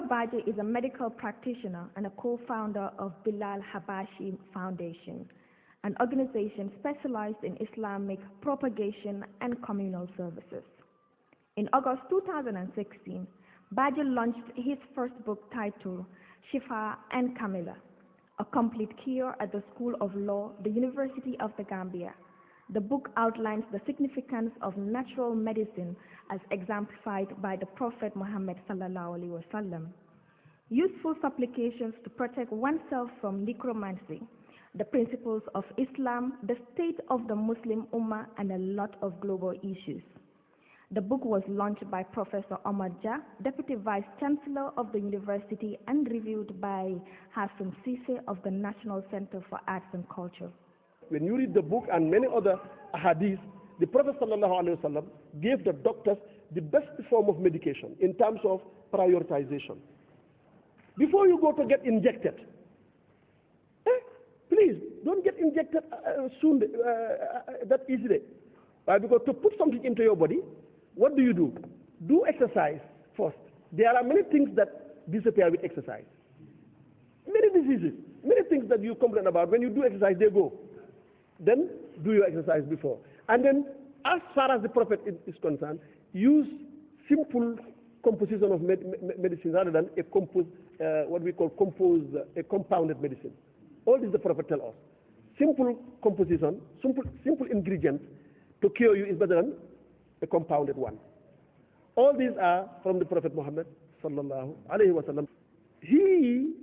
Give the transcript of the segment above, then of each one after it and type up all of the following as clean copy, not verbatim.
Baje is a medical practitioner and a co-founder of Bilal Habashi Foundation, an organization specialized in Islamic propagation and communal services. In August 2016, Baje launched his first book titled Shifaa'an Kaamilan, A Complete Cure at the School of Law, the University of the Gambia. The book outlines the significance of natural medicine as exemplified by the Prophet Muhammad ﷺ. Useful supplications to protect oneself from necromancy, the principles of Islam, the state of the Muslim Ummah, and a lot of global issues. The book was launched by Professor Omar Jah, Deputy Vice Chancellor of the University, and reviewed by Hassan Sise of the National Center for Arts and Culture. When you read the book and many other hadiths, the Prophet ﷺ gave the doctors the best form of medication in terms of prioritization. Before you go to get injected, please don't get injected soon, that easily. Because to put something into your body, what do? Do exercise first. There are many things that disappear with exercise. Many diseases, many things that you complain about, when you do exercise, they go. Then do your exercise before. And then, as far as the Prophet is concerned, use simple composition of medicine rather than a compounded medicine. All this the Prophet tells us. Simple composition, simple ingredients to cure you is better than a compounded one. All these are from the Prophet Muhammad sallallahu alaihi wasallam. He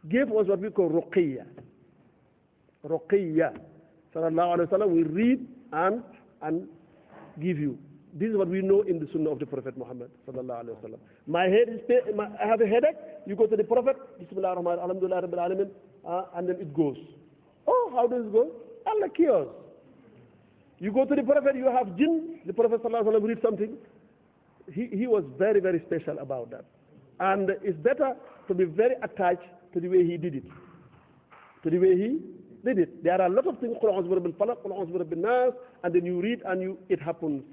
gave us what we call ruqiyya. Ruqiyya. Sallallahu alaihi wasallam, we read and give you. This is what we know in the Sunnah of the Prophet Muhammad sallallahu alaihi wasallam. I have a headache. You go to the Prophet. Bismillah ar-Rahman, alhamdulillah rabbil alamin, and then it goes. Oh, how does it go? Allah cures. You go to the Prophet. You have jinn. The Prophet sallallahu alaihi wasallam reads something. He was very, very special about that. And it's better to be very attached to the way he did it. To the way he did it. There are a lot of things, and then you read and it happens.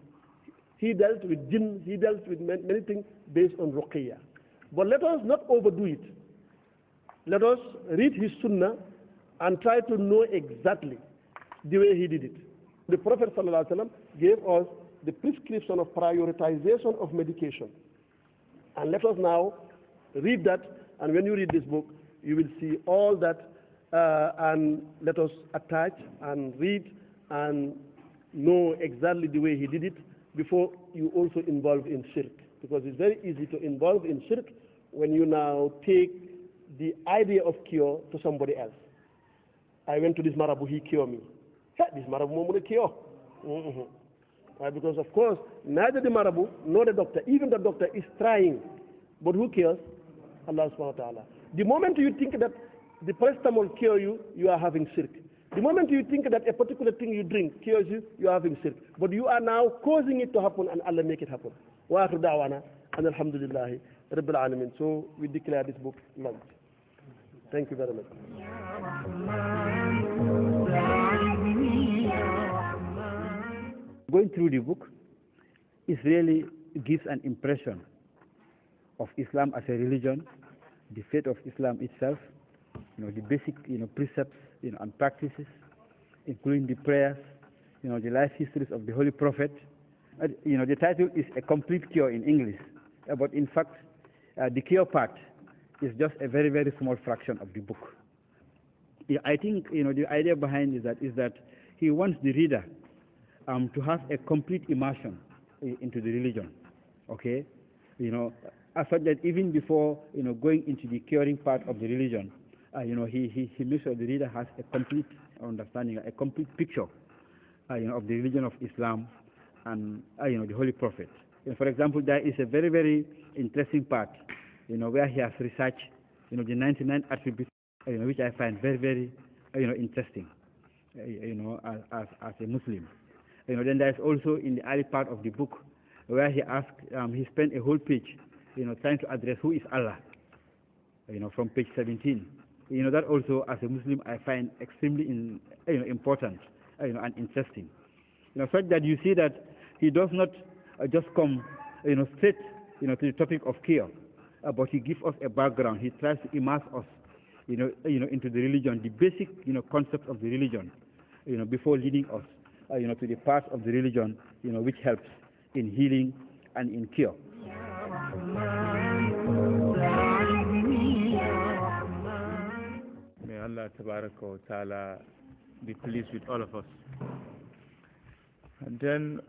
He dealt with jinn, he dealt with many things based on ruqiyya. But let us not overdo it. Let us read his sunnah and try to know exactly the way he did it. The Prophet ﷺ gave us the prescription of prioritization of medication. And let us now read that, and when you read this book, you will see all that, and let us attach and read and know exactly the way he did it before you also involve in shirk. Because it's very easy to involve in shirk when you now take the idea of cure to somebody else. I went to this marabu, he cured me. Hey, this marabu won't cure. Because of course, neither the marabu nor the doctor, even the doctor is trying. But who cares? Allah subhanahu wa ta'ala. The moment you think that the paracetamol cure you, you are having shirk. The moment you think that a particular thing you drink cures you, you are having shirk. But you are now causing it to happen, and Allah make it happen. Wa akhiru da'wana and alhamdulillahi rabbil alamin. So we declare this book launched. Thank you very much. Going through the book, it really gives an impression of Islam as a religion, the faith of Islam itself, the basic, precepts, and practices, including the prayers, the life histories of the Holy Prophet. The title is A Complete Cure in English, but in fact, the cure part is just a very, very small fraction of the book. I think, the idea behind is that he wants the reader to have a complete immersion into the religion, okay? As such that even before, going into the curing part of the religion, he makes sure the reader has a complete understanding, a complete picture, of the religion of Islam, and the Holy Prophet. For example, there is a very, very interesting part, where he has researched, the 99 attributes, which I find very, very, interesting, as a Muslim. Then there is also in the early part of the book where he asked, he spent a whole page, trying to address who is Allah, from page 17. That also, as a Muslim, I find extremely important, and interesting. Such that you see that he does not just come, straight, to the topic of cure, but he gives us a background. He tries to immerse us, into the religion, the basic, concept of the religion, before leading us, to the part of the religion, which helps in healing and in cure. May Allah Tabaraka wa Ta'ala be pleased with all of us. And then,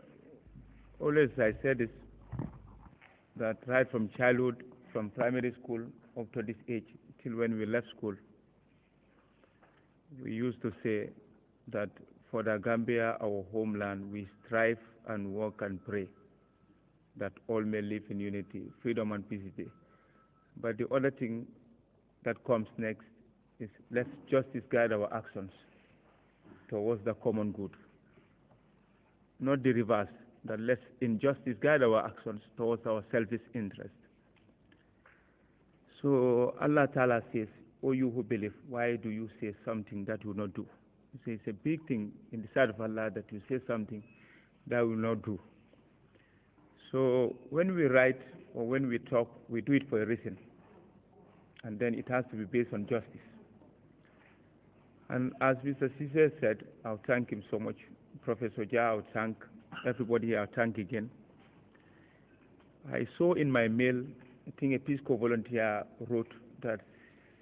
always I say this, that right from childhood, from primary school up to this age, till when we left school, we used to say that for the Gambia, our homeland, we strive and work and pray that all may live in unity, freedom and peace. But the other thing that comes next is let's justice guide our actions towards the common good. Not the reverse, that let's injustice guide our actions towards our selfish interest. So Allah Ta'ala says, "O you who believe, why do you say something that you will not do?" He says it's a big thing in the sight of Allah that you say something that will not do. So when we write or when we talk, we do it for a reason. And then it has to be based on justice. And as Mr. Cisse said, I'll thank him so much. Professor Jha, I'll thank everybody, I'll thank again. I saw in my mail, I think a Peace Corps volunteer wrote that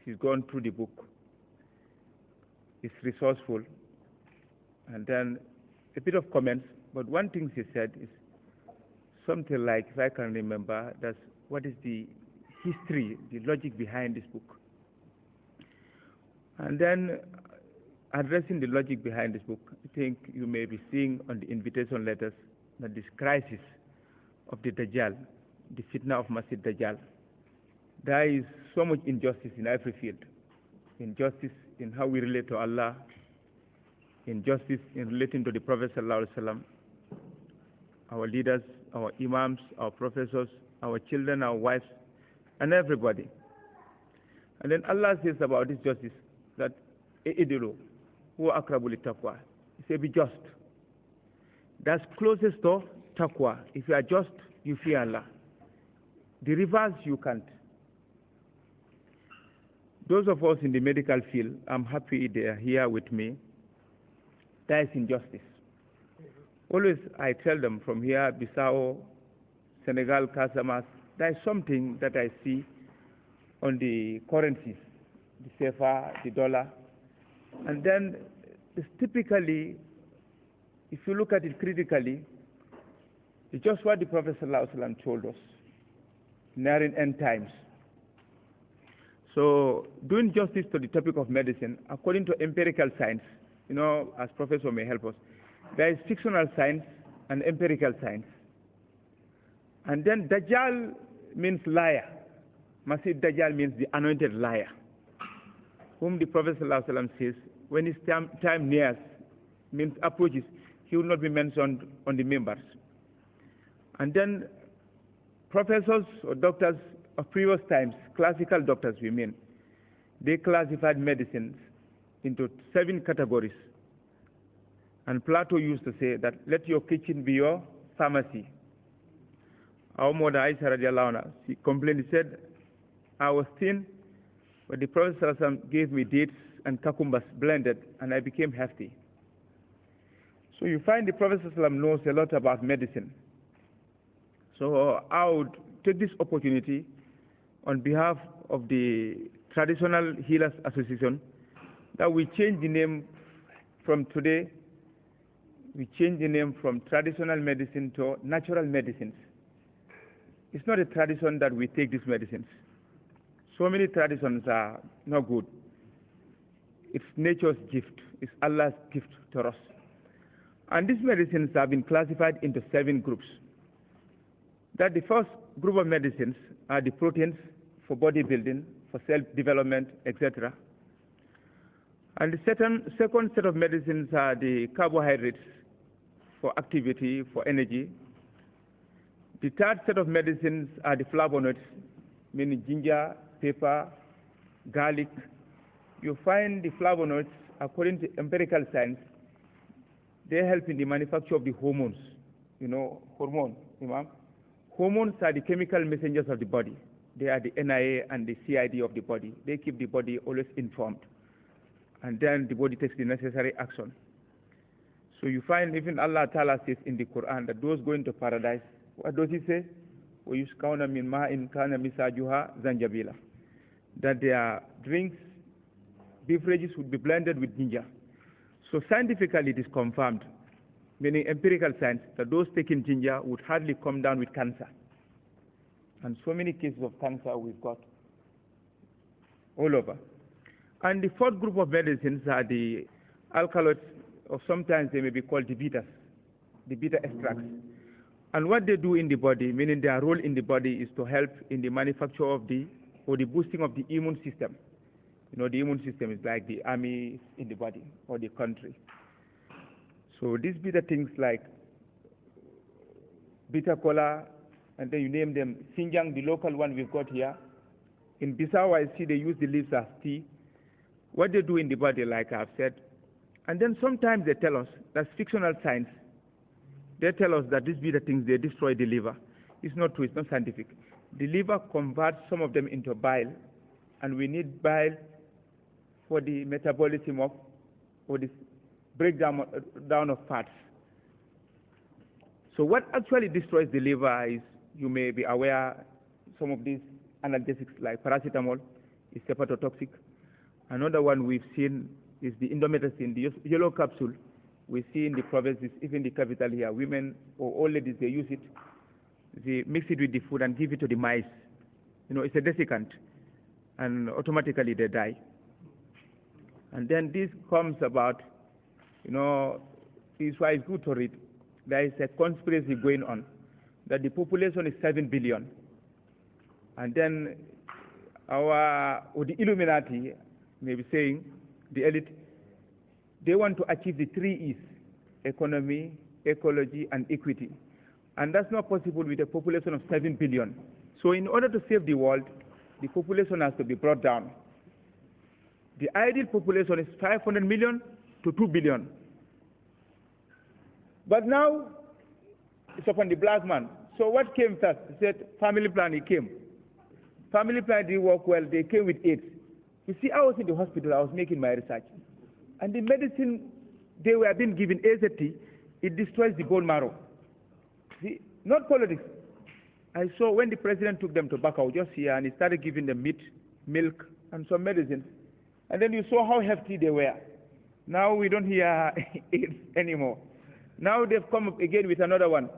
he's gone through the book. It's resourceful. And then a bit of comments, but one thing he said is something like, if I can remember, that's what is the history, the logic behind this book. And then addressing the logic behind this book, I think you may be seeing on the invitation letters that this crisis of the Dajjal, the fitnah of Masjid Dajjal, there is so much injustice in every field. Injustice in how we relate to Allah, injustice in relating to the Prophet ﷺ, our leaders, our imams, our professors, our children, our wives, and everybody. And then Allah says about this justice that idilu huwa aqrabu littaqwa. He said, be just. That's closest to taqwa. If you are just, you fear Allah. The reverse, you can't. Those of us in the medical field, I'm happy they are here with me. There is injustice. Always I tell them from here, Bissau, Senegal, Casamas, there is something that I see on the currencies, the CFA, the dollar. And then it's typically, if you look at it critically, it's just what the Prophet ﷺ told us, nearing end times. So doing justice to the topic of medicine, according to empirical science, as Professor may help us, there is fictional science and empirical science. And then Dajjal means liar. Masih Dajjal means the anointed liar, whom the Prophet ﷺ says, when his time nears, means approaches, he will not be mentioned on the members. And then professors or doctors of previous times, classical doctors we mean, they classified medicines into 7 categories. And Plato used to say that let your kitchen be your pharmacy. Our mother Aisha radiallahu anha, she complained, she said, I was thin, but the Prophet ﷺ gave me dates and cucumbers blended, and I became hefty. So you find the Prophet ﷺ knows a lot about medicine. So I would take this opportunity on behalf of the Traditional Healers Association that we change the name from today. We change the name from traditional medicine to natural medicines. It's not a tradition that we take these medicines. So many traditions are not good. It's nature's gift. It's Allah's gift to us. And these medicines have been classified into 7 groups. That the first group of medicines are the proteins for bodybuilding, for self-development, etc. And the second set of medicines are the carbohydrates for activity, for energy. The third set of medicines are the flavonoids, meaning ginger, pepper, garlic. You find the flavonoids, according to empirical science, they help in the manufacture of the hormones. You know, hormone, Imam. Hormones are the chemical messengers of the body. They are the NIA and the CID of the body. They keep the body always informed. And then the body takes the necessary action. So you find even Allah Ta'ala says in the Quran that those going to paradise, what does he say? وَيُسْقَوْنَ مِنْ مَاءٍ كَانَ مِسَاجُهَا زَنْجَبِيلًا. That their drinks, beverages would be blended with ginger. So scientifically it is confirmed, meaning empirical science, that those taking ginger would hardly come down with cancer. And so many cases of cancer we've got all over. And the fourth group of medicines are the alkaloids, or sometimes they may be called the beta extracts. And what they do in the body, meaning their role in the body, is to help in the manufacture of the boosting of the immune system. You know, the immune system is like the army in the body, or the country. So these beta things like beta cola, and then you name them, Xinjiang, the local one we've got here. In Bissau, I see they use the leaves as tea. What they do in the body, like I've said. And then sometimes they tell us, that's fictional science, they tell us that these beta things, they destroy the liver. It's not true, it's not scientific. The liver converts some of them into bile, and we need bile for the metabolism of, or the breakdown of fats. So what actually destroys the liver is, you may be aware, some of these analgesics like paracetamol is hepatotoxic. Another one we've seen is the indomethacin, the yellow capsule. We see in the provinces, even the capital here, women or old ladies, they use it. They mix it with the food and give it to the mice. You know, it's a desiccant, and automatically they die. And then this comes about, you know, this is why it's good to read. There is a conspiracy going on that the population is 7 billion. And then the Illuminati, maybe saying, the elite, they want to achieve the 3 E's: economy, ecology, and equity. And that's not possible with a population of 7 billion. So in order to save the world, the population has to be brought down. The ideal population is 500 million to 2 billion. But now, it's upon the black man. So what came first? He said, family planning came. Family planning didn't work well. They came with AIDS. You see, I was in the hospital. I was making my research. And the medicine they were being given, AZT, it destroys the bone marrow. See, not politics. I saw when the president took them to Bakau, just here, and he started giving them meat, milk, and some medicines. And then you saw how hefty they were. Now we don't hear AIDS anymore. Now they've come up again with another one,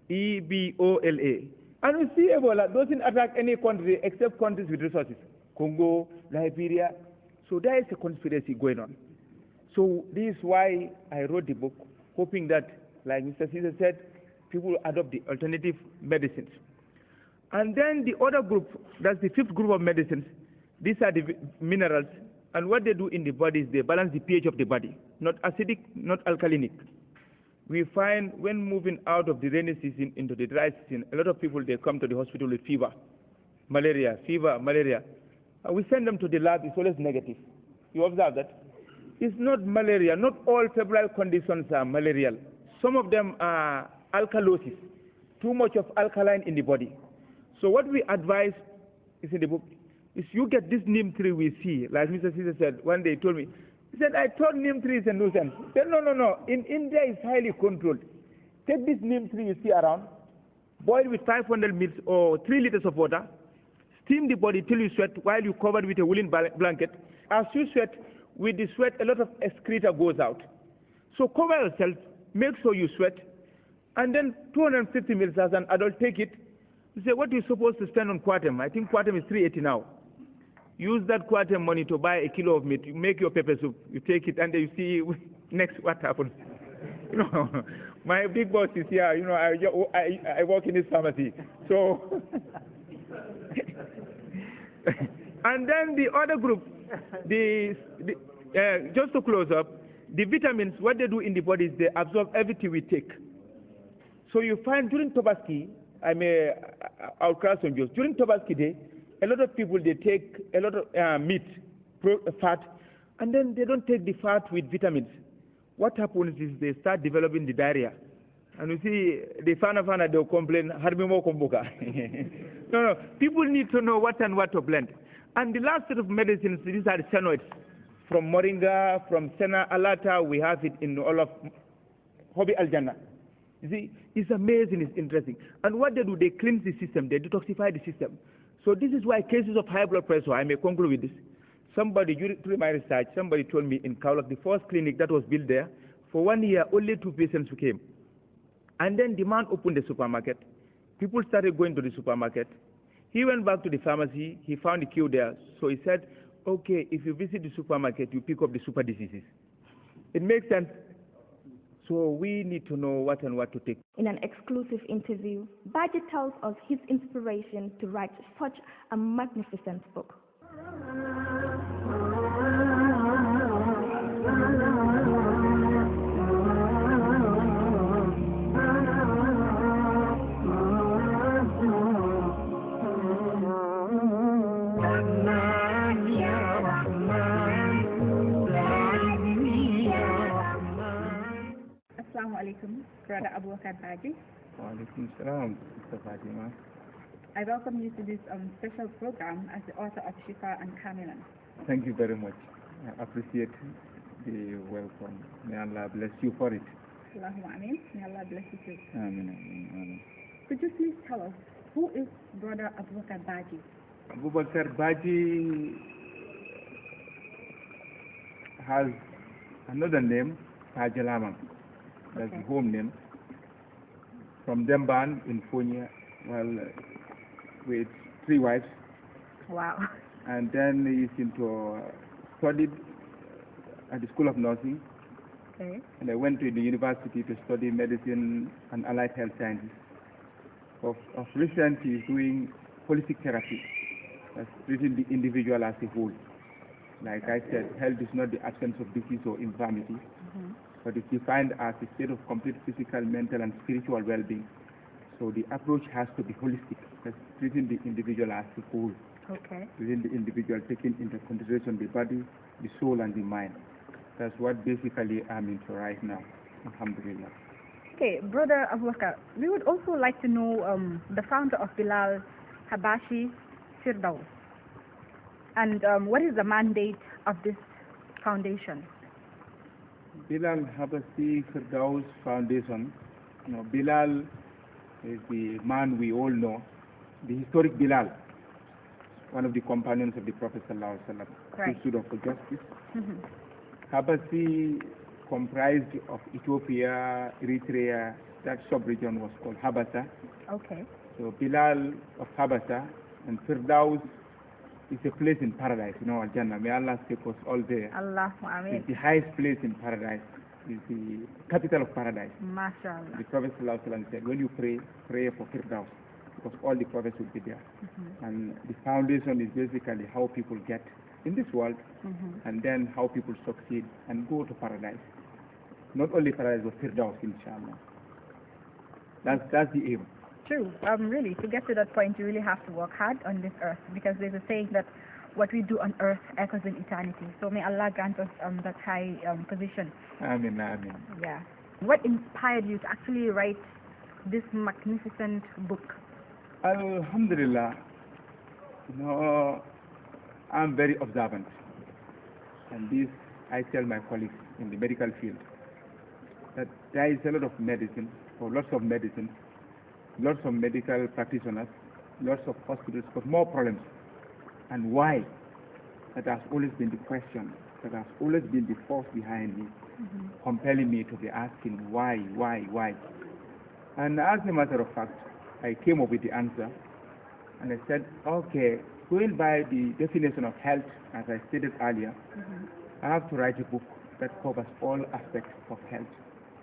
Ebola. And we see Ebola doesn't attack any country except countries with resources. Congo, Liberia. So there is a conspiracy going on. So this is why I wrote the book, hoping that, like Mr. Caesar said, people will adopt the alternative medicines. And then the other group, that's the fifth group of medicines, these are the minerals, and what they do in the body is they balance the pH of the body, not acidic, not alkalinic. We find when moving out of the rainy season into the dry season, a lot of people, they come to the hospital with fever, malaria. And we send them to the lab, it's always negative. You observe that? It's not malaria. Not all febrile conditions are malarial. Some of them are alkalosis, too much of alkaline in the body. So what we advise is in the book, is you get this neem tree we see, like Mr. Caesar said, one day he told me, he said, I thought neem tree is a nuisance. He said, no. In India, it's highly controlled. Take this neem tree you see around, boil with 500 ml or 3 liters of water, steam the body till you sweat while you covered with a woolen blanket. As you sweat, with the sweat, a lot of excreta goes out. So cover yourself, make sure you sweat, and then 250 ml as an adult, take it. You say, what are you supposed to spend on quartem? I think quartem is 380 now. Use that quartem money to buy a kilo of meat. You make your pepper soup. You take it, and you see next what happens. You know, my big boss is here. You know, I work in his pharmacy. So, and then the other group, just to close up, the vitamins, what they do in the body is they absorb everything we take. So you find during Tobaski, I'll cross some jokes. During Tobaski day, a lot of people, they take a lot of meat, fat, and then they don't take the fat with vitamins. What happens is they start developing the diarrhea. And you see, the fana they'll complain, Harbimo Kombuka. No, people need to know what and what to blend. And the last set of medicines, these are the chenoids. From Moringa, from Sena Alata, we have it in all of Hobby Al-Jannah. You see, it's amazing, it's interesting. And what they do, they cleanse the system, they detoxify the system. So this is why cases of high blood pressure, I may conclude with this. Somebody, during my research, somebody told me in Kaulak, the first clinic that was built there, for 1 year, only 2 patients came. And then the man opened the supermarket. People started going to the supermarket. He went back to the pharmacy. He found the queue there. So he said, okay, if you visit the supermarket, you pick up the super diseases. It makes sense. So we need to know what and what to take. In an exclusive interview, Baji tells us his inspiration to write such a magnificent book. Assalamu alaikum, Brother Abu Bakr Baji. Wa alaikum salam, Mr. Fatima. I welcome you to this special program as the author of Shifaa'an Kaamilan. Thank you very much. I appreciate the welcome. May Allah bless you for it. Allahumma ameen. May Allah bless you too. Amen, amen, amen. Could you please tell us, who is Brother Abu Bakr Baji? Abu Bakr Baji has another name, Tajalamang. That's the home name. From Demban in Punya, with 3 wives. Wow. And then he's studied at the School of Nursing. Okay. And I went to the university to study medicine and allied health sciences. Of recent, he's doing holistic therapy. That's treating the individual as a whole. Like I said, health is not the absence of disease or infirmity, but it's defined as a state of complete physical, mental, and spiritual well-being. So the approach has to be holistic. That's treating the individual as a whole. Okay. Treating the individual, taking into consideration the body, the soul, and the mind. That's what basically I'm into right now. Alhamdulillah. Okay, Brother Abu Bakr, we would also like to know the founder of Bilal Habashi Firdaus. And what is the mandate of this foundation? Bilal Habashi Firdaus Foundation. Bilal is the man we all know, the historic Bilal, one of the companions of the Prophet ﷺ, Right. who stood up for justice. Habashi comprised of Ethiopia, Eritrea. That sub-region was called Habasha. Okay. So Bilal of Habasha and Firdaus is a place in paradise, Al-Jannah. May Allah take us all there. Allahumma ameen. It's the highest place in paradise. It's the capital of paradise. MashaAllah. The Prophet ﷺ said, when you pray, pray for Firdaus, because all the prophets will be there. And the foundation is basically how people get in this world, and then how people succeed and go to paradise. Not only paradise, but Firdaus, inshallah. That's the aim. True. Really, to get to that point, you really have to work hard on this earth, because there's a saying that what we do on earth echoes in eternity. So may Allah grant us that high position. Amen, amen. Yeah. What inspired you to actually write this magnificent book? Alhamdulillah. I'm very observant. And this, I tell my colleagues in the medical field, that there is a lot of medicine, or lots of medicine, lots of medical practitioners, lots of hospitals, but more problems. And why? That has always been the question. That has always been the force behind me, compelling me to be asking why. And as a matter of fact, I came up with the answer, and I said, okay, going by the definition of health, as I stated earlier, I have to write a book that covers all aspects of health.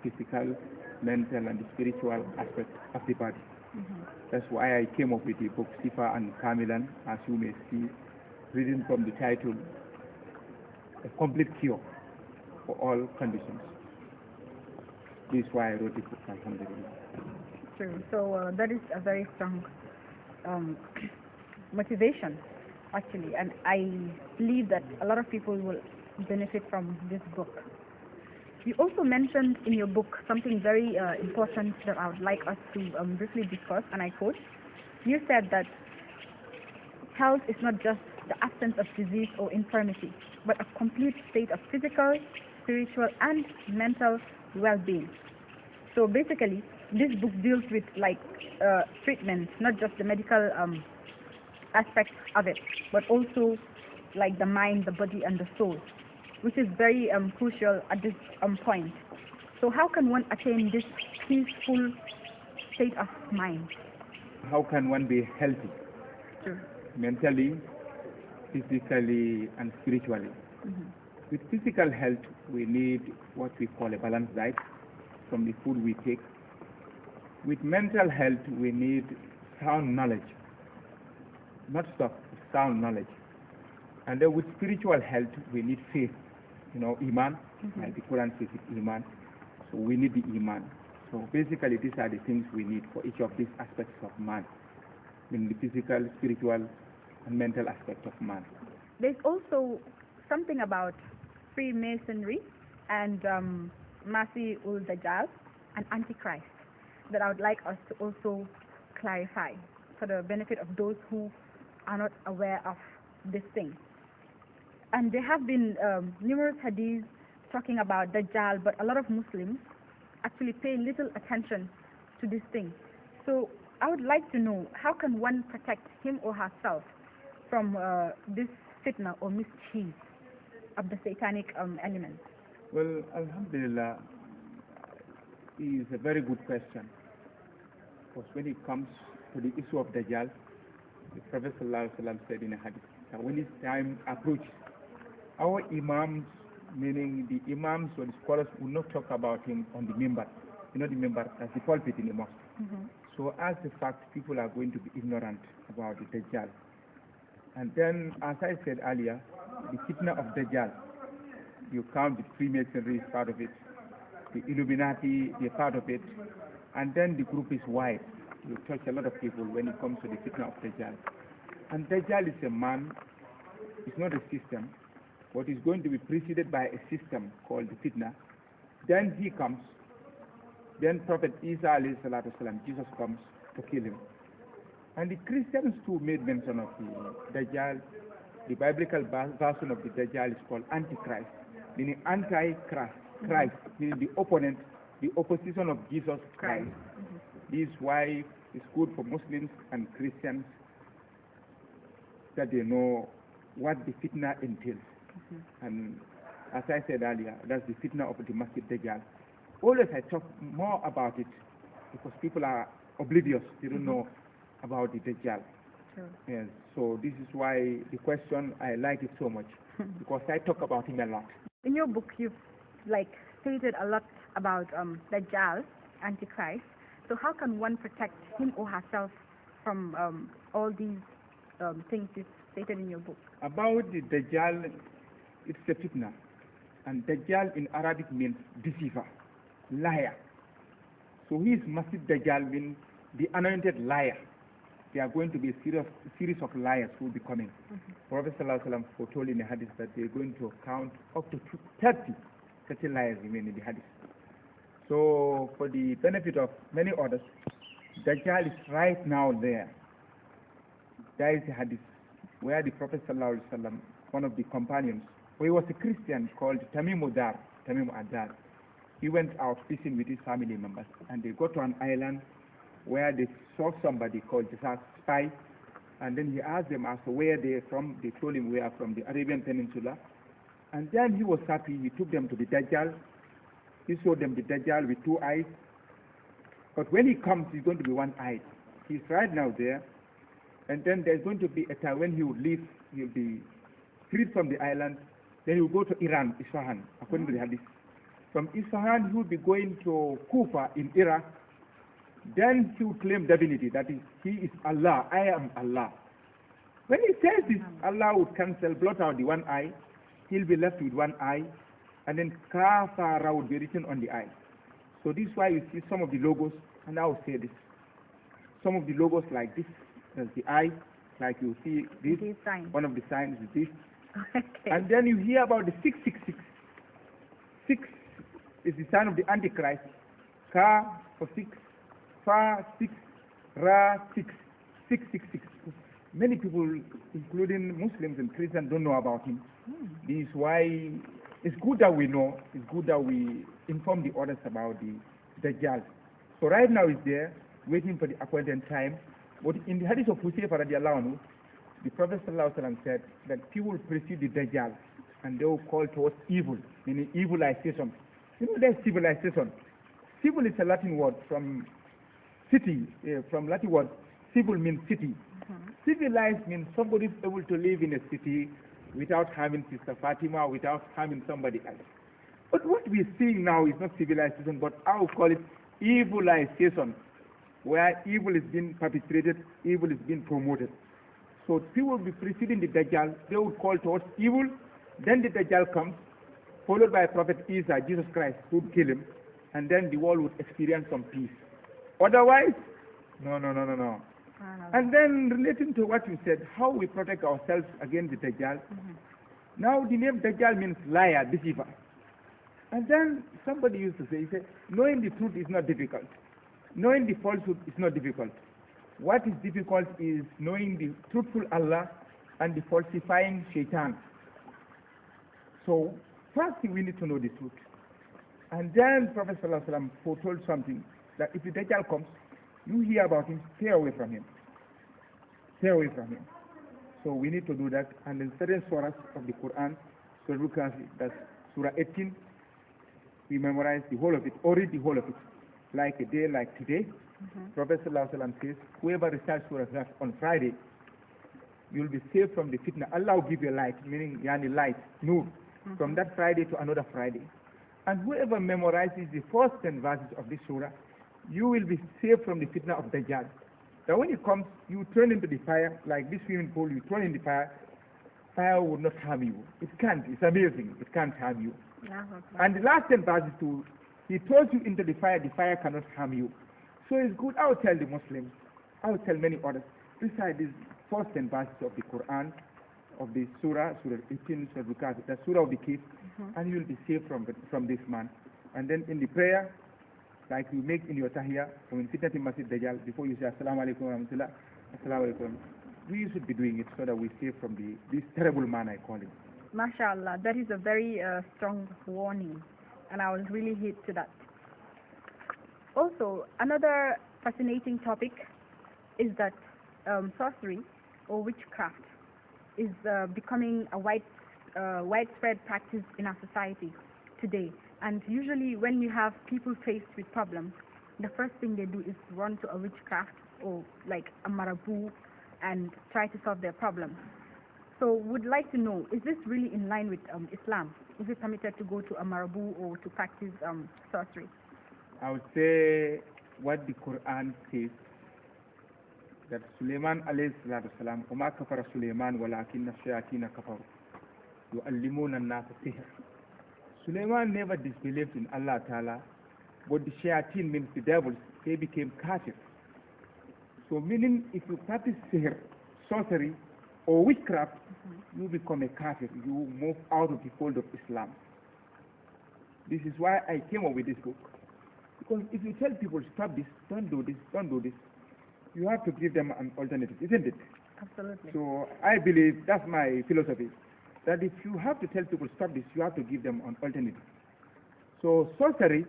physical, mental, and the spiritual aspect of the body. That's why I came up with the book Shifaa'an Kaamilan, as you may see, written from the title, A Complete Cure for All Conditions. This is why I wrote the book, alhamdulillah. True. So that is a very strong motivation, actually, and I believe that a lot of people will benefit from this book. You also mentioned in your book something very important that I would like us to briefly discuss, and I quote, you said that health is not just the absence of disease or infirmity, but a complete state of physical, spiritual, and mental well-being. So basically, this book deals with treatment, not just the medical aspect of it, but also like the mind, the body, and the soul, which is very crucial at this point. So how can one attain this peaceful state of mind? How can one be healthy? True. Mentally, physically, and spiritually? With physical health, we need what we call a balanced diet from the food we take. With mental health, we need sound knowledge, not stuff, sound knowledge. And then with spiritual health, we need faith, iman, like the Quran says it's iman. So we need the iman. So basically, these are the things we need for each of these aspects of man, in the physical, spiritual, and mental aspect of man. There's also something about Freemasonry and Masih-ul-Dajjal and Antichrist that I would like us to also clarify for the benefit of those who are not aware of this thing. And there have been numerous hadiths talking about Dajjal, but a lot of Muslims actually pay little attention to this thing. So I would like to know, how can one protect him or herself from this fitnah or mischief of the satanic element? Well, alhamdulillah, it is a very good question. Because when it comes to the issue of Dajjal, the Prophet ﷺ said in a hadith that when his time approaches, our imams, meaning the imams or the scholars, will not talk about him on the mimbar. The mimbar as the pulpit in the mosque. So as the fact, people are going to be ignorant about the Dajjal. And then, as I said earlier, the fitnah of Dajjal, you count the Freemasonry is part of it, the Illuminati, they're part of it, and then the group is wide. You touch a lot of people when it comes to the fitnah of Dajjal. And Dajjal is a man, it's not a system, but it's going to be preceded by a system called the fitnah. Then he comes, then Prophet Isa alayhi salatu wasalam, Jesus comes to kill him. And the Christians too made mention of the Dajjal. The biblical version of the Dajjal is called Antichrist, meaning anti-Christ, Christ, meaning the opponent, the opposition of Jesus Christ. This is why it's good for Muslims and Christians that they know what the fitnah entails. And as I said earlier, that's the fitnah of the Masjid Dajjal. Always I talk more about it because people are oblivious, they don't know about the Dajjal. Sure. Yes, so this is why the question, I like it so much, because I talk about him a lot. In your book, you've stated a lot about Dajjal, Antichrist. So how can one protect him or herself from all these things you've stated in your book? About the Dajjal, it's a fitna. And Dajjal in Arabic means deceiver, liar. So his Masjid Dajjal means the anointed liar. There are going to be a series of liars who will be coming. Prophet ﷺ foretold in the hadith that they're going to count up to 30 liars remain in the hadith. So for the benefit of many others, Dajjal is right now there. There is a hadith where the Prophet ﷺ, one of the companions, who was a Christian called Tamim Adar, he went out fishing with his family members, and they got to an island where they saw somebody called a spy, and then he asked them as to where they're from. They told him we are from the Arabian Peninsula, and then he was happy. He took them to the Dajjal. He showed them the Dajjal with 2 eyes, but when he comes, he's going to be 1-eyed. He's right now there, and then there's going to be a time when he will leave. He'll be freed from the island. Then he will go to Iran, Isfahan, according to the hadith. From Isfahan, he would be going to Kufa in Iraq. Then he would claim divinity, that is, he is Allah, I am Allah. When he says this, Allah would cancel, blot out the one eye, he'll be left with one eye, and then Kafara would be written on the eye. So this is why you see some of the logos, and I will say this. Some of the logos like this, there's the eye, like you see this, one of the signs is this. Okay. And then you hear about the 666. 6 is the sign of the Antichrist. Ka for 6, Fa 6, Ra 6, 666. Many people, including Muslims and Christians, don't know about him. This is why it's good that we know, it's good that we inform the others about the Dajjal. So right now he's there, waiting for the appointed time. But in the hadith of Husayfa radiallahu anhu, the Prophet ﷺ said that people will precede the Dajjal and they will call towards evil, meaning evilization. You know, there's civilization. Civil is a Latin word from city, from Latin word, civil means city. Civilized means somebody is able to live in a city without harming Sister Fatima, without harming somebody else. But what we're seeing now is not civilization, but I would call it evilization, where evil is being perpetrated, evil is being promoted. So people will be preceding the Dajjal, they would call towards evil, then the Dajjal comes, followed by Prophet Isa, Jesus Christ, who would kill him, and then the world would experience some peace. Otherwise, no. And then relating to what you said, how we protect ourselves against the Dajjal. Now the name Dajjal means liar, deceiver. And then somebody used to say, he said, knowing the truth is not difficult. Knowing the falsehood is not difficult. What is difficult is knowing the truthful Allah and the falsifying shaitan. So first thing we need to know the truth. And then Prophet ﷺ foretold something, that if the Dajjal comes, you hear about him, stay away from him. Stay away from him. So we need to do that. And in certain surahs of the Quran, that's Surah 18, we memorize the whole of it, or read the whole of it. Like a day like today, Prophet ﷺ says, whoever recites Surah on Friday, you'll be saved from the fitnah. Allah will give you light, meaning yani light, nur, from that Friday to another Friday. And whoever memorizes the first 10 verses of this surah, you will be saved from the fitnah of Dajjal. That when it comes, you turn into the fire, like this swimming pool, you turn in the fire, fire will not harm you. It can't, it's amazing, it can't harm you. And the last 10 verses too, he throws you into the fire cannot harm you. So it's good, I will tell the Muslims, I will tell many others, recite these first 10 verses of the Quran, of the surah, Surah 18, Surah Bukhari, the surah of the cave, and you will be saved from this man. And then in the prayer, like you make in your tahiyya, from fitnah masjid Dajjal, before you say Assalamu alaikum wa rahmatullah, Assalamu alaikum, we should be doing it so that we save from this terrible man, I call him. MashaAllah, that is a very strong warning, and I will really heed to that. Also, another fascinating topic is that sorcery or witchcraft is becoming a widespread practice in our society today. And usually when you have people faced with problems, the first thing they do is run to a witchcraft or like a marabout and try to solve their problems. So would like to know, is this really in line with Islam? Is it permitted to go to a marabout or to practice sorcery? I would say what the Quran says, that Sulaiman alayhi salatu wasalam, وَمَا كَفَرَ سُلَيْمَانُ وَلَكِنَّ الشَّيَاطِينَ كَفَرُوا يُعَلِّمُونَ النَّاسَ السِّحْرَ. Sulaiman never disbelieved in Allah Ta'ala, but the shayateen, means the devils, they became kafir. So meaning if you practice sihr, sorcery, or witchcraft, you become a kafir. You move out of the fold of Islam. This is why I came up with this book. Because if you tell people, stop this, don't do this, don't do this, you have to give them an alternative, isn't it? Absolutely. So I believe, that's my philosophy, that if you have to tell people, stop this, you have to give them an alternative. So sorcery,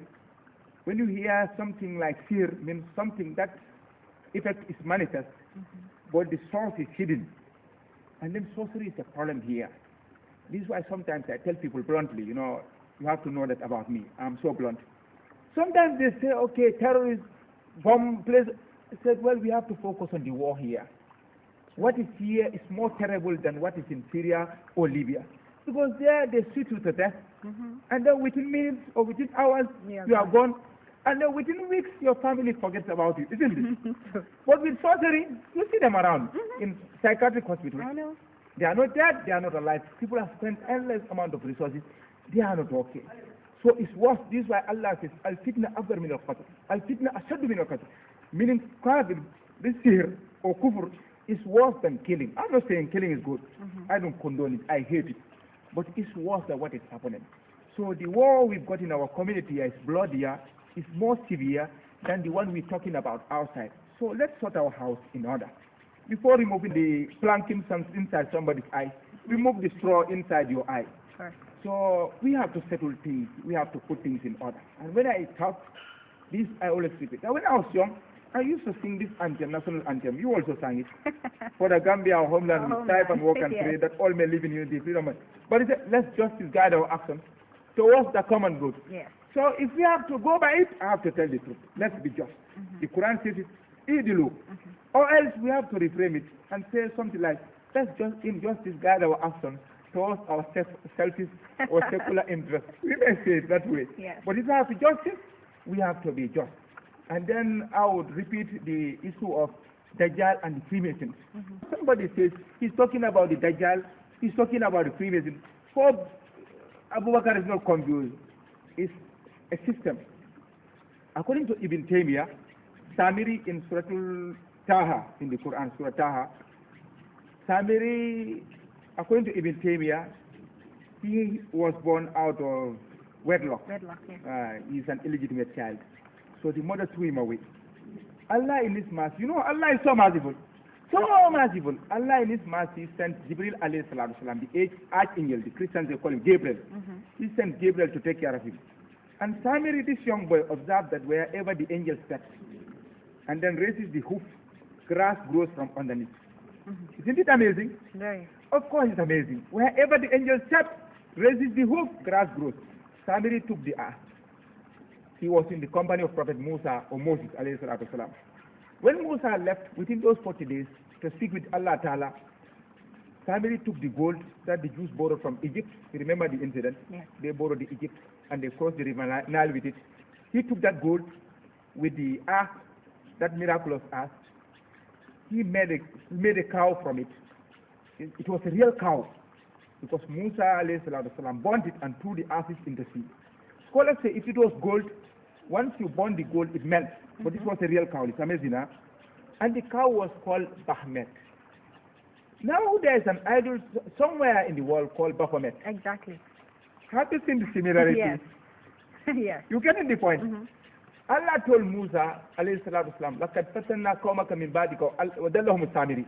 when you hear something like fear, means something that effect is manifest, but the source is hidden. And then sorcery is a problem here. This is why sometimes I tell people bluntly, you know, you have to know that about me. I'm so blunt. Sometimes they say, okay, terrorists bomb place. I said, well, we have to focus on the war here. What is here is more terrible than what is in Syria or Libya. Because there they treat you to death. And then within minutes or within hours, Yeah, you are gone. And then within weeks, your family forgets about you, isn't it? But with sorcery, you see them around in psychiatric hospitals. I know. They are not dead, they are not alive. People have spent endless amount of resources. They are not okay. So it's worse. This is why Allah says, Al-fitnah afdal min al-qatl. Al-fitnah ashaddu min al-qatl. Meaning, kafir, this sihr or kufr is worse than killing. I'm not saying killing is good. I don't condone it. I hate it. But it's worse than what is happening. So the war we've got in our community is bloodier, is more severe than the one we're talking about outside. So let's sort our house in order. Before removing the planking inside somebody's eye, remove the straw inside your eye. Sure. So we have to settle things. We have to put things in order. And when I talk, this I always repeat. Now, when I was young, I used to sing this anthem, national anthem. You also sang it. For the Gambia, our homeland, we strive and work and pray that all may live in unity, freedom. But it said, let's justice guide our actions towards the common good. Yes. So if we have to go by it, I have to tell the truth. Let's be just. The Quran says it, idilu. Or else we have to reframe it and say something like, let's just injustice guide our actions towards our selfish or secular interests. We may say it that way. Yes. But if we have to justice, we have to be just. And then I would repeat the issue of Dajjal and the Freemasons. Somebody says he's talking about the Dajjal, he's talking about the Freemasons. For Abu Bakr is not confused. It's a system. According to Ibn Taymiyyah, Samiri in Surah Taha, in the Quran, Surah Taha, Samiri, according to Ibn Taymiyyah, he was born out of wedlock. Wedlock, yes. He's an illegitimate child. So the mother threw him away. Allah in His mercy, you know, Allah is so merciful. So merciful. Allah in His mercy sent Jibril alayhi salatu salam, the archangel, the Christians they call him Gabriel. He sent Gabriel to take care of him. And Samiri, this young boy, observed that wherever the angel steps and then raises the hoof, grass grows from underneath. Isn't it amazing? Very. Of course it's amazing. Wherever the angel steps, raises the hoof, grass grows. Samiri took the earth. He was in the company of Prophet Musa or Moses alayhi salatu salam. When Musa left within those 40 days to speak with Allah Ta'ala, Samiri took the gold that the Jews borrowed from Egypt. You remember the incident? Yes. They borrowed the Egypt and they crossed the river Nile with it. He took that gold with the earth, that miraculous earth. He made a cow from it. It was a real cow because Musa alayhi salatu salam burnt it and threw the ashes in the sea. Scholars say if it was gold, once you burn the gold, it melts. But this was a real cow. It's amazing, huh? And the cow was called Bahmet. Now there is an idol somewhere in the world called Baphomet. Exactly. Have you seen the similarity? Yes. Yes. You get the point? Allah told Musa, alayhi salatu wasalam, لَقَدْ فَتَنَّا قَوْمَكَ مِنْ بَعْدِكَ وَدَلَّهُمُ السَّامِرِي.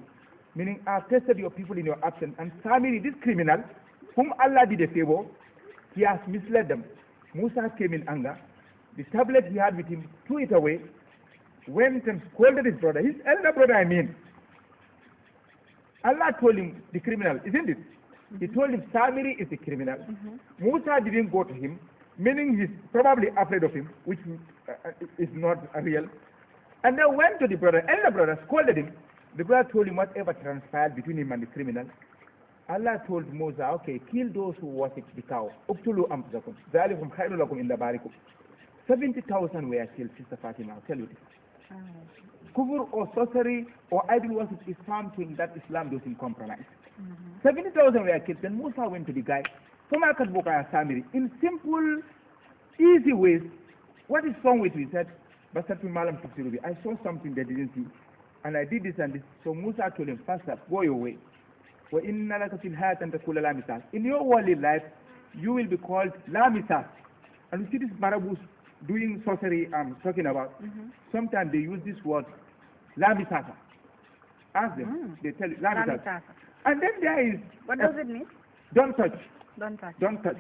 Meaning, I have tested your people in your absence. And Samiri, this criminal, whom Allah did a favor, he has misled them. Musa came in anger. The tablet he had with him, threw it away, went and scolded his brother, his elder brother, I mean. Allah told him, the criminal, isn't it? He told him, Samiri is the criminal. Musa didn't go to him, meaning he's probably afraid of him, which is not real. And then went to the brother, elder brother, scolded him. The brother told him whatever transpired between him and the criminal. Allah told Moses, okay, kill those who worship the cow. Uqtulu anfusakum. Dhalikum khairun lakum inda barikum. 70,000 were killed, Sister Fatima, I'll tell you this. Kufr or sorcery or idol worship is something that Islam doesn't compromise. 70,000 were killed. Then Musa went to the guy, in simple, easy ways. What is wrong with you? He said, I saw something they didn't see, and I did this and this. So Musa told him, first up, go your way. In your worldly life, you will be called Lamisas. And you see these Marabus doing sorcery I'm talking about. Sometimes they use this word, Lamisasa. Ask them. They tell you, Lamisasa. And then there is... What does it mean? Don't touch. Don't touch. Don't touch.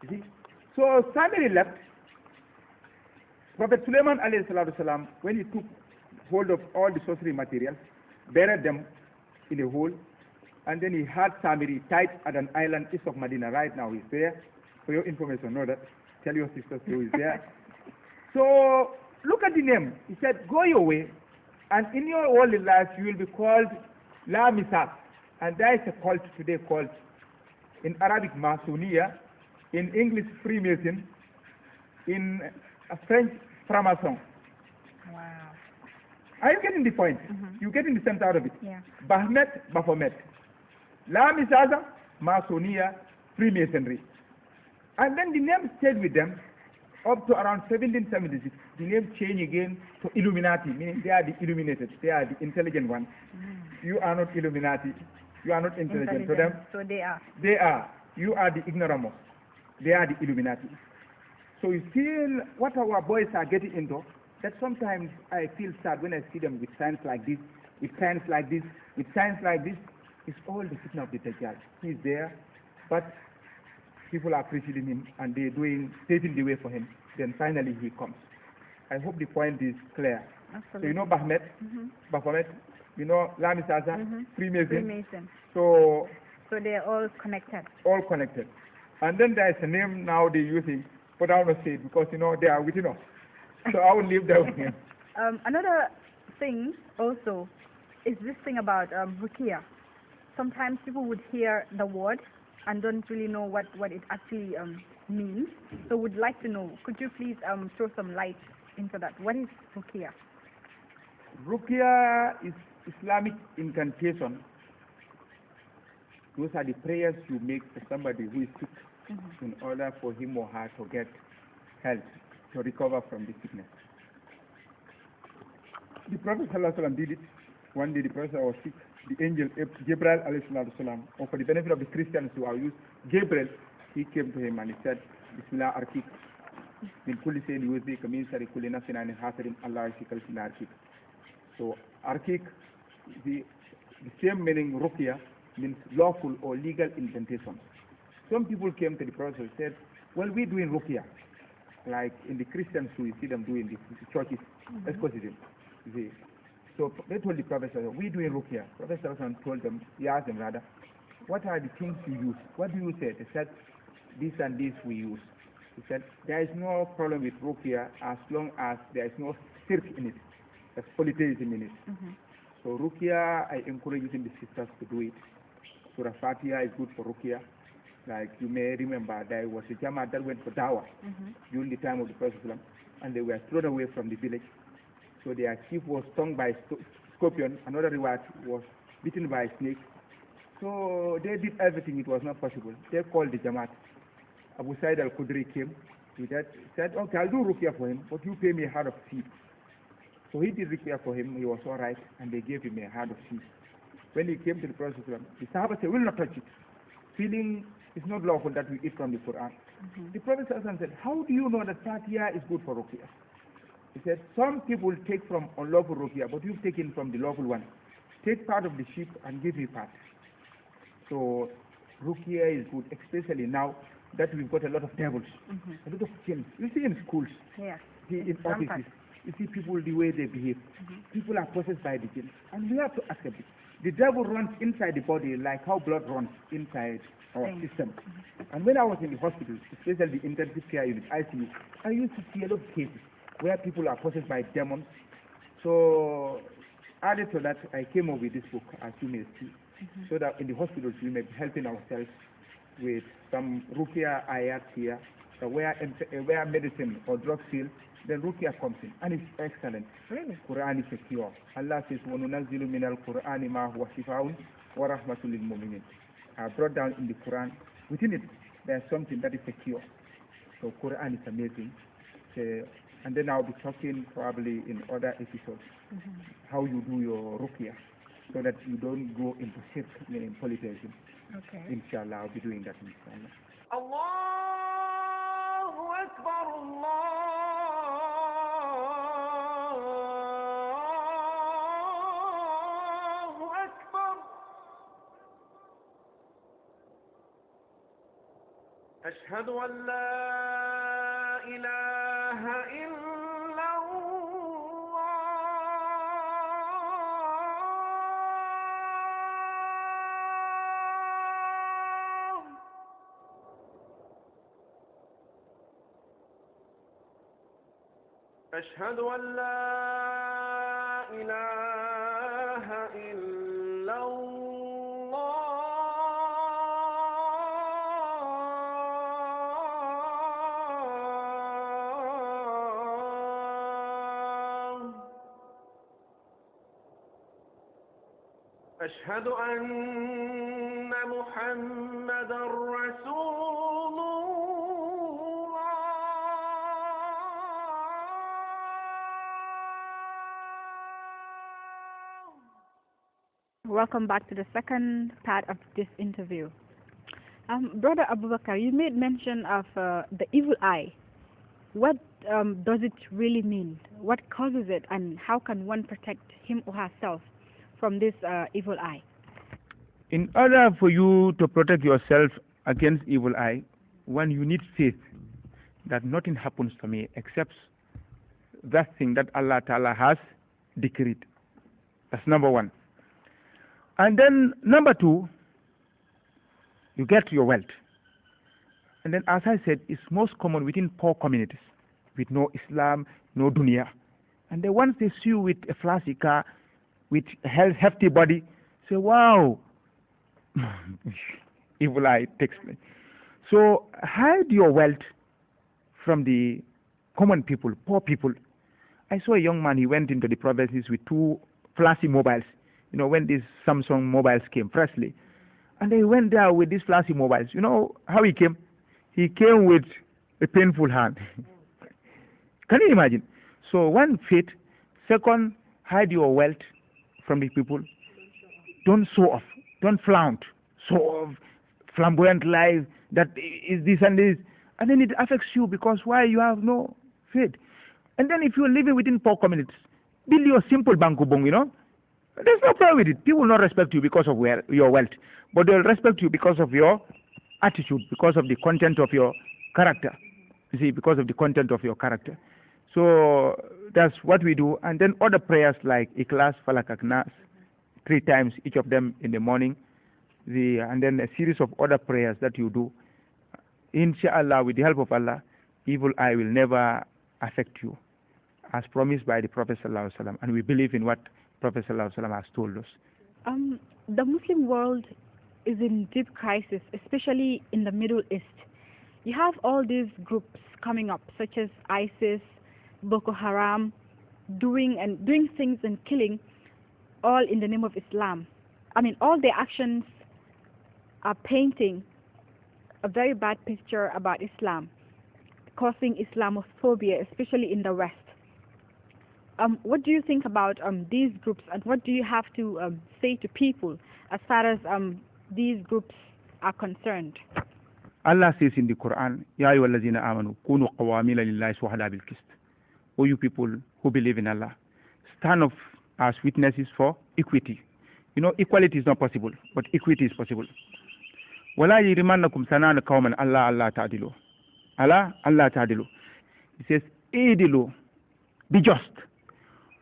You see? So Samiri left. Prophet Sulaiman alayhi salatu salam, when he took hold of all the sorcery materials, buried them in a hole, and then he had Samiri tied at an island east of Medina. Right now he's there. For your information, know that. Tell your sisters who is there. So look at the name. He said, go your way, and in your worldly life you will be called La Misas. And there is a cult today called in Arabic Masonia, in English Freemason, in French franc-maçon. Wow. Are you getting the point? You getting the sense out of it? Yeah. Bahmet, Baphomet. La Misaza, Masonia, Freemasonry. And then the name stayed with them up to around 1776. The name changed again to Illuminati, meaning they are the illuminated, they are the intelligent ones. You are not Illuminati, you are not intelligent. To them, So they are. they are. You are the ignoramus. They are the Illuminati. So you feel what our boys are getting into, that sometimes I feel sad when I see them with signs like this, with signs like this, with signs like this. It's all the fitnah of the Dajjal. He's there, but people are preceding him and they're paving the way for him. Then finally he comes. I hope the point is clear. Absolutely. So you know Bahmet, Baphomet, you know Lamisaza, Freemason. Freemason. So So they are all connected. all connected. And then there is a name now they're using, but I will not say it because you know they are within us. So I will leave that with him. Another thing also is this thing about ruqya. Sometimes people would hear the word and don't really know what it actually means. So would like to know, could you please throw some light into that? What is ruqya? Ruqya is Islamic incantation. Those are the prayers you make for somebody who is sick in order for him or her to get health, to recover from the sickness. The Prophet ﷺ did it. One day the Prophet was sick. The angel Gabriel ﷺ, or for the benefit of the Christians who are used, Gabriel, he came to him and he said, Bismillah arkik. Min kulli sayin yuzika min sari kulli nafsin anin hasirin Allah yashikal fina arkik. So arkik, the same meaning ruqya, means lawful or legal incantation. Some people came to the Prophet and said, well, we're doing ruqya. Like in the Christians who you see them doing the churches, exorcism. You see. So they told the Prophet, we're doing ruqya. Prophet told them, he asked them rather, what are the things you use? What do you say? They said, this and this we use. He said, there is no problem with ruqya as long as there is no shirk in it. There's polytheism in it. So ruqya, I encourage even the sisters to do it. Surah Fatiha is good for ruqya. Like you may remember, there was a Jamaat that went for dawah during the time of the Prophet, and they were thrown away from the village. So their chief was stung by a scorpion, another reward was bitten by a snake. So they did everything, it was not possible. They called the Jamaat. Abu Sa'id al-Khudri came, he said, okay, I'll do ruqya for him, but you pay me a head of sheep. So he did ruqya for him, he was all right, and they gave him a head of sheep. When he came to the Prophet, the Sahaba said, we'll not touch it, feeling it's not lawful that we eat from the Quran. The Prophet said, how do you know that Fatiha is good for ruqya? He said, some people take from unlawful ruqya, but you've taken from the lawful one. Take part of the sheep and give me part. So ruqya is good, especially now that we've got a lot of devils, a lot of jinns. You see in schools, in offices, you see people the way they behave. People are possessed by the jinn, and we have to accept it. The devil runs inside the body like how blood runs inside our system. And when I was in the hospital, especially the intensive care unit, ICU, I used to see a lot of cases where people are possessed by demons. So added to that, I came up with this book, as you may see, so that in the hospitals we may be helping ourselves with some ruqya ayat here, where medicine or drugs fail, then ruqya comes in, and it's excellent. Really? Quran is a cure. Allah says, وَنُنَزِّلُ مِنَ الْقُرْآنِ مَا هُوَ شِفَاءٌ وَرَحْمَةٌ لِلْمُؤْمِنِينَ. I brought down in the Quran, within it, there's something that is a cure. So Quran is amazing. And then I'll be talking probably in other episodes how you do your ruqya, so that you don't go into shirk in polytheism. Okay. Inshallah, I'll be doing that inshallah. Allahu Akbar, Allahu Akbar. Ashhadu an la ilaha illa أشهد أن لا إله إلا الله أشهد أن محمد رسول الله. Welcome back to the second part of this interview. Brother Abu Bakr, you made mention of the evil eye. What does it really mean? What causes it, and how can one protect him or herself from this evil eye? In order for you to protect yourself against evil eye, one, you need faith that nothing happens to me except that thing that Allah Ta'ala has decreed. That's number one. And then number two, you get your wealth. And then, as I said, it's most common within poor communities with no Islam, no dunya. And then once they see you with a flashy car, with a hefty body, say, wow, evil eye takes place. So hide your wealth from the common people, poor people. I saw a young man, he went into the provinces with two flashy mobiles, you know, when these Samsung mobiles came freshly. And they went there with these flashy mobiles. You know how he came? He came with a painful hand. Can you imagine? So one, faith. Second, hide your wealth from the people. Don't show off. Don't flaunt. Show off, flamboyant life, that is this and this. And then it affects you because why? You have no faith. And then if you're living within poor communities, build your simple bankubong, you know. There's no problem with it. People will not respect you because of your wealth, but they'll respect you because of your attitude, because of the content of your character. You see, because of the content of your character. So that's what we do. And then other prayers like Ikhlas, Falak, ak Nas, 3 times, each of them in the morning. And then a series of other prayers that you do. Inshallah, with the help of Allah, evil eye will never affect you, as promised by the Prophet ﷺ. And we believe in what Prophet ﷺ has told us. The Muslim world is in deep crisis, especially in the Middle East. You have all these groups coming up, such as ISIS, Boko Haram, doing things and killing, all in the name of Islam. I mean, all their actions are painting a very bad picture about Islam, causing Islamophobia, especially in the West. What do you think about these groups, and what do you have to say to people as far as these groups are concerned? Allah says in the Quran, Ya ayyuhallazina amanu kunu qawamila lillahi shuhada bil qist. O you people who believe in Allah, stand up as witnesses for equity. You know, equality is not possible, but equity is possible. Wala yirimannakum sanana qawman Allah ta'dilu. Allah ta'dilu. He says, Idilu, be just.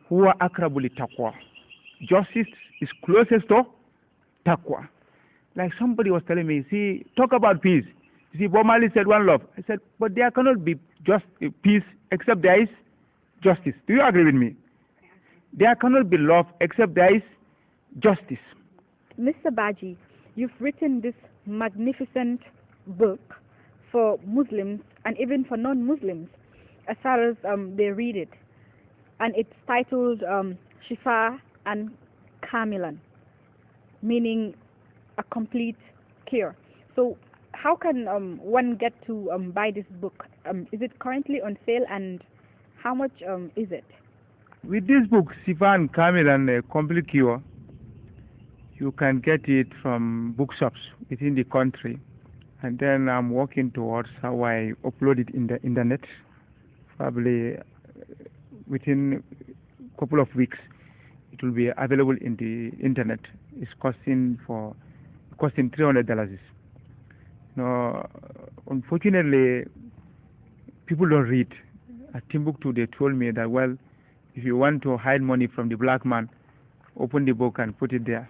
Huwa akrabu li taqwa. Justice is closest to taqwa. Like somebody was telling me, see, talk about peace. You see, Bob Marley said one love. I said, but there cannot be just peace except there is justice. Do you agree with me? There cannot be love except there is justice. Mr. Baji, you've written this magnificent book for Muslims and even for non-Muslims as far as they read it. And it's titled Shifaa'an Kaamilan, meaning a complete cure. So how can one get to buy this book? Is it currently on sale, and how much is it? With this book, Shifaa'an Kaamilan, a complete cure, you can get it from bookshops within the country. And then I'm working towards how I upload it in the internet. Probably within a couple of weeks, it will be available in the internet. It's costing $300. No, unfortunately, people don't read. At Timbuktu, they told me that, well, if you want to hide money from the black man, open the book and put it there.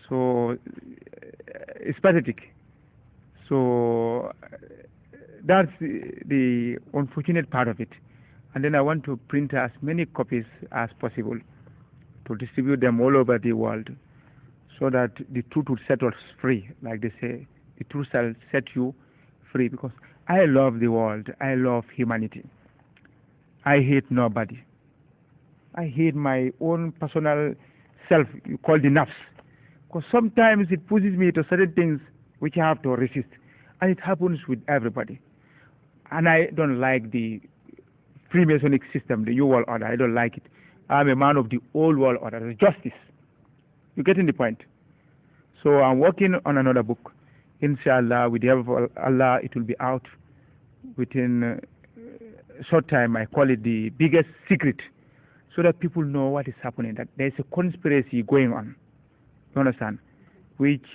So it's pathetic. So that's the unfortunate part of it. And then I want to print as many copies as possible to distribute them all over the world so that the truth will set us free. Like they say, the truth shall set you free, because I love the world. I love humanity. I hate nobody. I hate my own personal self, called the nafs. Because sometimes it pushes me to certain things which I have to resist. And it happens with everybody. And I don't like the Freemasonic system, the New World Order. I don't like it. I'm a man of the Old World Order, the justice. You getting the point? So I'm working on another book. Inshallah, with the help of Allah, it will be out within a short time. I call it the biggest secret, so that people know what is happening, that there is a conspiracy going on. You understand? Which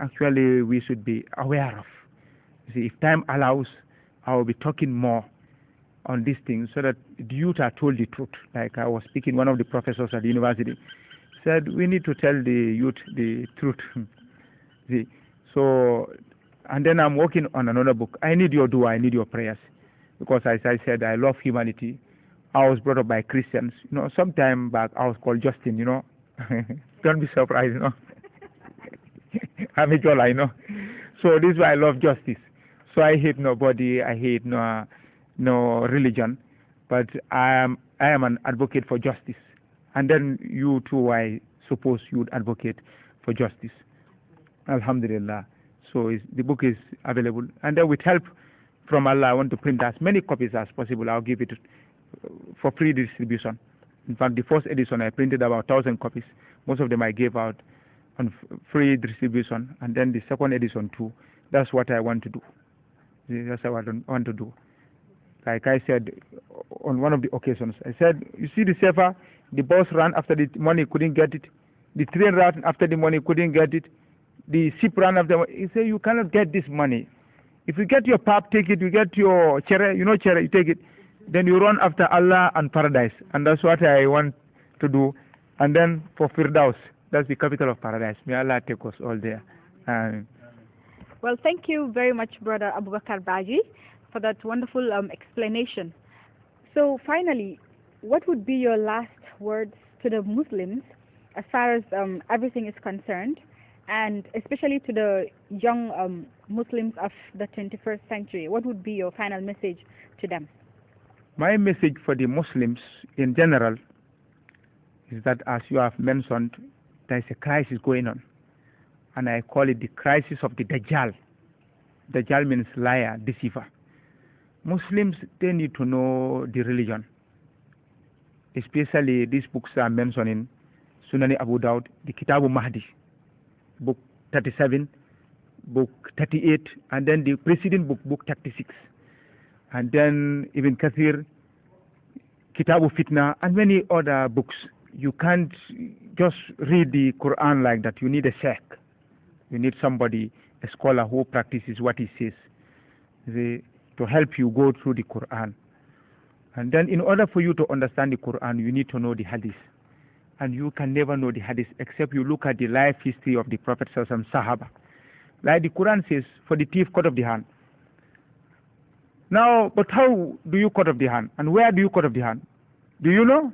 actually we should be aware of. You see, if time allows, I will be talking more on these things so that the youth are told the truth. Like I was speaking, one of the professors at the university said, we need to tell the youth the truth. See, so, and then I'm working on another book. I need your dua, I need your prayers. Because as I said, I love humanity. I was brought up by Christians. You know, some time back I was called Justin, you know. Don't be surprised, you know. I'm a Jola, you know. So this is why I love justice. So I hate nobody, I hate no religion, but I am an advocate for justice. And then you too, I suppose you would advocate for justice. Alhamdulillah. So the book is available. And then with help from Allah, I want to print as many copies as possible. I'll give it for free distribution. In fact, the first edition, I printed about 1,000 copies. Most of them I gave out on free distribution. And then the second edition too. That's what I want to do. That's what I want to do. Like I said on one of the occasions, I said, you see the safer, the boss ran after the money, couldn't get it. The train ran after the money, couldn't get it. The ship ran after the money. He said, you cannot get this money. If you get your pap, take it. You get your chere, you know chere, you take it. Then you run after Allah and paradise. And that's what I want to do. And then for Firdaus, that's the capital of paradise. May Allah take us all there. Well, thank you very much, Brother Abu Bakr Baji, for that wonderful explanation. So finally, what would be your last words to the Muslims as far as everything is concerned, and especially to the young Muslims of the 21st century? What would be your final message to them? My message for the Muslims in general is that, as you have mentioned, there is a crisis going on. And I call it the crisis of the Dajjal. Dajjal means liar, deceiver. Muslims, they need to know the religion. Especially these books are mentioned in Sunan Abu Dawud, the Kitab al-Mahdi, book 37, book 38, and then the preceding book, book 36. And then Ibn Kathir, Kitab al-Fitnah, and many other books. You can't just read the Quran like that. You need a sheikh. You need somebody, a scholar who practices what he says, to help you go through the Quran. And then in order for you to understand the Quran, you need to know the Hadith. And you can never know the Hadith except you look at the life history of the Prophet and Sahaba. Like the Quran says, for the thief, cut off the hand. Now, but how do you cut off the hand? And where do you cut off the hand? Do you know?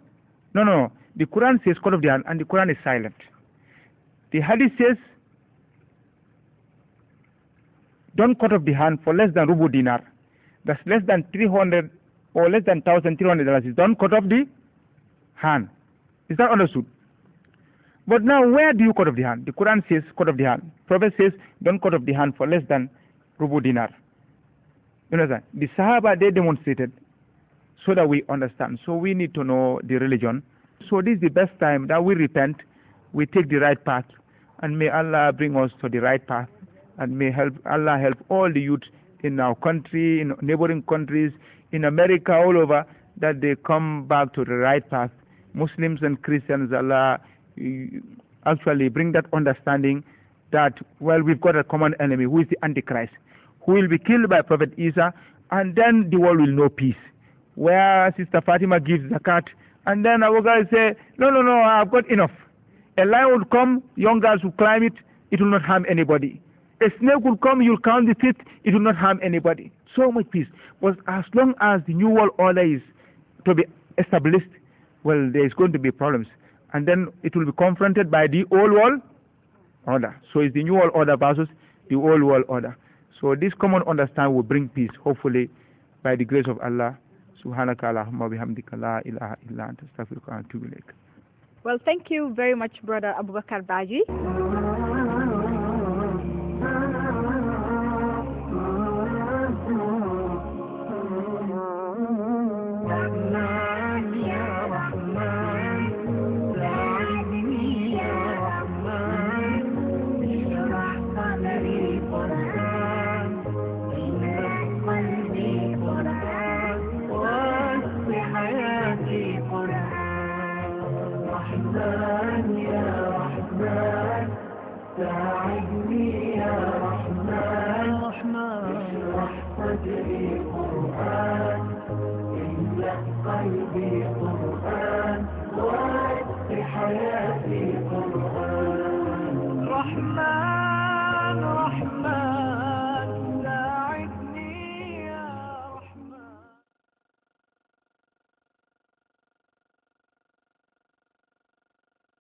No. The Quran says cut off the hand, and the Quran is silent. The Hadith says, don't cut off the hand for less than rubu dinar. That's less than 300 or less than $1,300. Don't cut off the hand. Is that understood? But now, where do you cut off the hand? The Quran says cut off the hand. Prophet says don't cut off the hand for less than rubu dinar. You understand? The Sahaba, they demonstrated so that we understand. So we need to know the religion. So this is the best time that we repent, we take the right path, and may Allah bring us to the right path. And may Allah help all the youth in our country, in neighboring countries, in America, all over, that they come back to the right path. Muslims and Christians, Allah actually bring that understanding that, well, we've got a common enemy, who is the Antichrist, who will be killed by Prophet Isa, and then the world will know peace. Where Sister Fatima gives zakat, and then our guys say, no, I've got enough. A lion will come, young girls will climb it, it will not harm anybody. A snake will come, you'll count the teeth, it will not harm anybody. So much peace. But as long as the New World Order is to be established, well, there is going to be problems. And then it will be confronted by the Old World Order. So it's the New World Order versus the Old World Order. So this common understanding will bring peace, hopefully, by the grace of Allah. Subhanaka Allahumma bihamdika la ilaha illa anta astaghfiruka wa atubu ilaik. Well, thank you very much, Brother Abu Bakr Baji. آيات القرآن رحمن